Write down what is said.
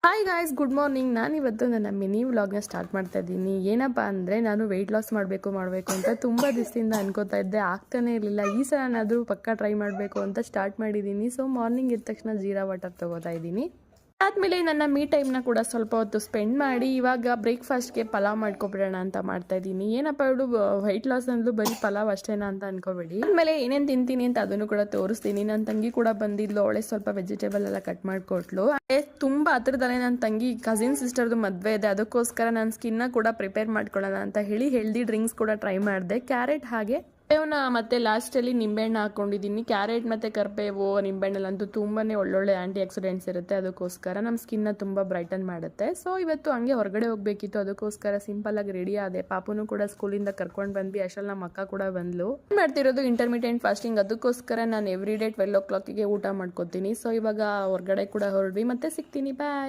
Hi guys, good morning. ನಾನಿವತ್ತು ನನ್ನ mini ವ್ಲಾಗ್ನ ಸ್ಟಾರ್ಟ್ ಮಾಡ್ತಾ ಇದ್ದೀನಿ. ಏನಪ್ಪ ಅಂದರೆ ನಾನು ವೆಯ್ಟ್ ಲಾಸ್ ಮಾಡಬೇಕು ಅಂತ ತುಂಬ ದಿವಸದಿಂದ ಅನ್ಕೋತಾ ಇದ್ದೆ. ಆಗ್ತಾನೆ ಇರಲಿಲ್ಲ. ಈ ಸಲ ನಾನಾದರೂ ಪಕ್ಕ ಟ್ರೈ ಮಾಡಬೇಕು ಅಂತ ಸ್ಟಾರ್ಟ್ ಮಾಡಿದ್ದೀನಿ. ಸೊ ಮಾರ್ನಿಂಗ್ ಇದ್ದ ತಕ್ಷಣ ಜೀರಾ ವಾಟರ್ ತೊಗೋತಾ ಇದ್ದೀನಿ. ಆದಮೇಲೆ ನನ್ನ ಮೀ ಟೈಮ್ನ ಕೂಡ ಸ್ವಲ್ಪ ಹೊತ್ತು ಸ್ಪೆಂಡ್ ಮಾಡಿ ಇವಾಗ ಬ್ರೇಕ್ಫಾಸ್ಟ್ಗೆ ಪಲಾವ್ ಮಾಡ್ಕೊಬಿಡೋಣ ಅಂತ ಮಾಡ್ತಾ ಇದ್ದೀನಿ. ಏನಪ್ಪ ಇವಳು ವೈಟ್ ಲಾಸ್ ಅಂದ್ಲು, ಬರೀ ಪಲಾವ್ ಅಷ್ಟೇನಾ ಅಂತ ಅನ್ಕೋಬೇಡಿ. ಆಮೇಲೆ ಏನೇನು ತಿಂತೀನಿ ಅಂತ ಅದನ್ನು ಕೂಡ ತೋರಿಸ್ತೀನಿ. ನನ್ನ ತಂಗಿ ಕೂಡ ಬಂದಿದ್ಲು, ಅವಳೆ ಸ್ವಲ್ಪ ವೆಜಿಟೇಬಲ್ ಎಲ್ಲ ಕಟ್ ಮಾಡಿಕೊಟ್ಲು. ತುಂಬ ಹತ್ರದಲ್ಲೇ ನನ್ನ ತಂಗಿ ಕಸಿನ್ ಸಿಸ್ಟರ್ದು ಮದುವೆ ಇದೆ, ಅದಕ್ಕೋಸ್ಕರ ನನ್ನ ಸ್ಕಿನ್ನ ಕೂಡ ಪ್ರಿಪೇರ್ ಮಾಡ್ಕೊಳ್ಳೋಣ ಅಂತ ಹೇಳಿ ಹೆಲ್ದಿ ಡ್ರಿಂಕ್ಸ್ ಕೂಡ ಟ್ರೈ ಮಾಡಿದೆ. ಕ್ಯಾರೆಟ್ ಹಾಗೆ ಮತ್ತೆ ಲಾಸ್ಟಲ್ಲಿ ನಿಂಬೆಹಣ್ಣು ಹಾಕೊಂಡಿದ್ದೀನಿ. ಕ್ಯಾರೆಟ್ ಮತ್ತು ಕರ್ಬೇವು ನಿಂಬೆಹಣ್ಣಲ್ಲಂತೂ ತುಂಬಾನೇ ಒಳ್ಳೊಳ್ಳೆ ಆಂಟಿ ಆಕ್ಸಿಡೆಂಟ್ಸ್ ಇರುತ್ತೆ, ಅದಕ್ಕೋಸ್ಕರ ನಮ್ಮ ಸ್ಕಿನ್ನ ತುಂಬ ಬ್ರೈಟನ್ ಮಾಡುತ್ತೆ. ಸೊ ಇವತ್ತು ಹಂಗೆ ಹೊರಗಡೆ ಹೋಗ್ಬೇಕಿತ್ತು, ಅದಕ್ಕೋಸ್ಕರ ಸಿಂಪಲ್ ಆಗಿ ರೆಡಿ ಆದೆ. ಪಾಪುನು ಕೂಡ ಸ್ಕೂಲಿಂದ ಕರ್ಕೊಂಡು ಬಂದ್ವಿ. ಅಷ್ಟರಲ್ಲಿ ನಮ್ಮ ಅಕ್ಕ ಕೂಡ ಬಂದ್ಲು. ಮಾಡ್ತಿರೋದು ಇಂಟರ್ಮಿಟೆಂಟ್ ಫಾಸ್ಟಿಂಗ್, ಅದಕ್ಕೋಸ್ಕರ ನಾನು ಎವ್ರಿ ಡೇ 12 o'clock ಗೆ ಊಟ ಮಾಡ್ಕೋತೀನಿ. ಸೊ ಇವಾಗ ಹೊರಗಡೆ ಕೂಡ ಹೊರಡ್ವಿ, ಮತ್ತೆ ಸಿಗ್ತೀನಿ. ಬಾಯ್.